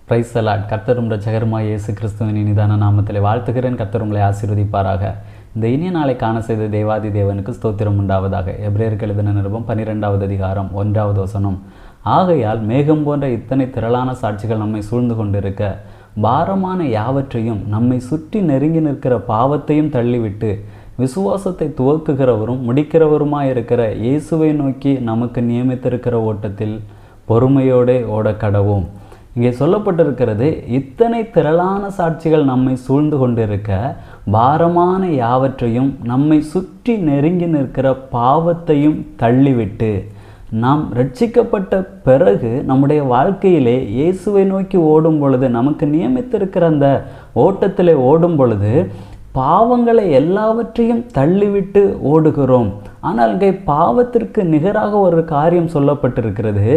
Praise the Lord. கர்த்தரும் இரட்சகருமாய் இயேசு கிறிஸ்துவின் இனிதான நாமத்திலே வாழ்த்துகிறேன். கர்த்தர் உங்களை ஆசீர்வதிப்பாராக. இந்த இனிய நாளை காண செய்த தேவாதி தேவனுக்கு ஸ்தோத்திரம் உண்டாவதாக. எபிரேயருக்கு எழுதின நிருபம் 12வது அதிகாரம் 1வது வசனம். ஆகையால் மேகம் போன்ற இத்தனை திரளான சாட்சிகள் நம்மை சூழ்ந்து கொண்டிருக்க, பாரமான யாவற்றையும் நம்மை சுற்றி நெருங்கி நிற்கிற பாவத்தையும் தள்ளிவிட்டு, விசுவாசத்தை துவக்குகிறவரும் முடிக்கிறவருமாயிருக்கிற இயேசுவை நோக்கி நமக்கு நியமித்திருக்கிற ஓட்டத்தில் பொறுமையோடு ஓட கடவோம். இங்கே சொல்லப்பட்டிருக்கிறது, இத்தனை திரளான சாட்சிகள் நம்மை சூழ்ந்து கொண்டிருக்க, பாரமான யாவற்றையும் நம்மை சுற்றி நெருங்கி நிற்கிற பாவத்தையும் தள்ளிவிட்டு, நாம் ரட்சிக்கப்பட்ட பிறகு நம்முடைய வாழ்க்கையிலே இயேசுவை நோக்கி ஓடும் பொழுது, நமக்கு நியமித்திருக்கிற அந்த ஓட்டத்திலே ஓடும் பொழுது பாவங்களை எல்லாவற்றையும் தள்ளிவிட்டு ஓடுகிறோம். ஆனால் இங்கே பாவத்திற்கு நிகராக ஒரு காரியம் சொல்லப்பட்டிருக்கிறது,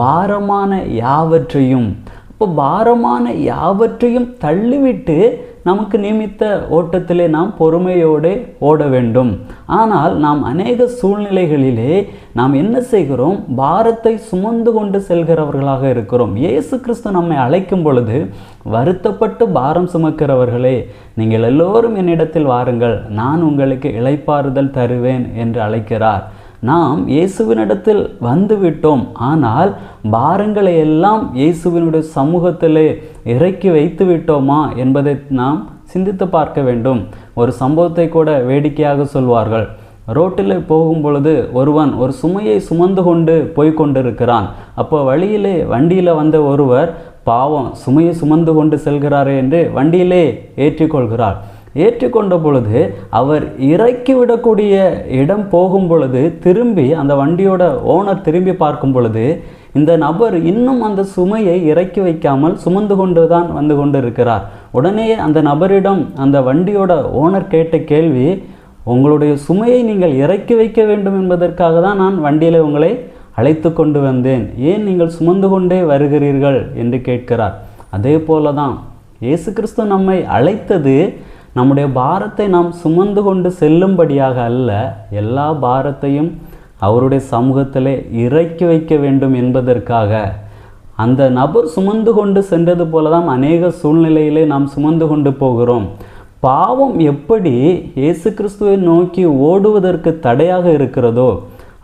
பாரமான யாவற்றையும். இப்போ பாரமான யாவற்றையும் தள்ளிவிட்டு நமக்கு நியமித்த ஓட்டத்திலே நாம் பொறுமையோடு ஓட வேண்டும். ஆனால் நாம் அநேக சூழ்நிலைகளிலே நாம் என்ன செய்கிறோம்? பாரத்தை சுமந்து கொண்டு செல்கிறவர்களாக இருக்கிறோம். இயேசு கிறிஸ்து நம்மை அழைக்கும் பொழுது, வருத்தப்பட்டு பாரம் சுமக்கிறவர்களே, நீங்கள் எல்லோரும் என்னிடத்தில் வாருங்கள், நான் உங்களுக்கு இளைப்பாறுதல் தருவேன் என்று அழைக்கிறார். நாம் இயேசுவினிடத்தில் வந்துவிட்டோம். ஆனால் பாரங்களை எல்லாம் இயேசுவினுடைய சமூகத்திலே இறக்கி வைத்து விட்டோமா என்பதை நாம் சிந்தித்து பார்க்க வேண்டும். ஒரு சம்பவத்தை கூட வேடிக்கையாக சொல்வார்கள். ரோட்டில் போகும் பொழுது ஒருவன் ஒரு சுமையை சுமந்து கொண்டு போய்கொண்டிருக்கிறான். அப்போ வழியிலே வண்டியில் வந்த ஒருவர், பாவம் சுமையை சுமந்து கொண்டு செல்கிறாரே என்று வண்டியிலே ஏற்றிக்கொள்கிறார். ஏற்றிக்கொண்ட பொழுது அவர் இறக்கி விடக்கூடிய இடம் போகும் பொழுது திரும்பி அந்த வண்டியோட ஓனர் திரும்பி பார்க்கும் பொழுது, இந்த நபர் இன்னும் அந்த சுமையை இறக்கி வைக்காமல் சுமந்து கொண்டு தான் வந்து கொண்டு இருக்கிறார். உடனே அந்த நபரிடம் அந்த வண்டியோட ஓனர் கேட்ட கேள்வி, உங்களுடைய சுமையை நீங்கள் இறக்கி வைக்க வேண்டும் என்பதற்காக தான் நான் வண்டியில் உங்களை அழைத்து கொண்டு வந்தேன், ஏன் நீங்கள் சுமந்து கொண்டே வருகிறீர்கள் என்று கேட்கிறார். அதே போல தான் இயேசு கிறிஸ்து நம்மை அழைத்தது நம்முடைய பாரத்தை நாம் சுமந்து கொண்டு செல்லும்படியாக அல்ல, எல்லா பாரத்தையும் அவருடைய சமூகத்திலே இறக்கி வைக்க வேண்டும் என்பதற்காக. அந்த நபர் சுமந்து கொண்டு சென்றது போல தான் அநேக சூழ்நிலையிலே நாம் சுமந்து கொண்டு போகிறோம். பாவம் எப்படி இயேசு கிறிஸ்துவை நோக்கி ஓடுவதற்கு தடையாக இருக்கிறதோ,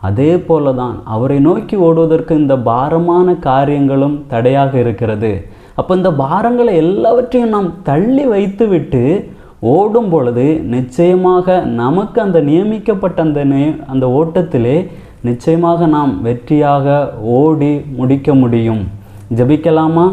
அதே போல தான் அவரை நோக்கி ஓடுவதற்கு இந்த பாரமான காரியங்களும் தடையாக இருக்கிறது. அப்போ இந்த பாரங்களை எல்லாவற்றையும் நாம் தள்ளி வைத்து விட்டு ஓடும் பொழுது நிச்சயமாக நமக்கு அந்த நியமிக்கப்பட்ட அந்த ஓட்டத்திலே நிச்சயமாக நாம் வெற்றியாக ஓடி முடிக்க முடியும். ஜெபிக்கலாமா?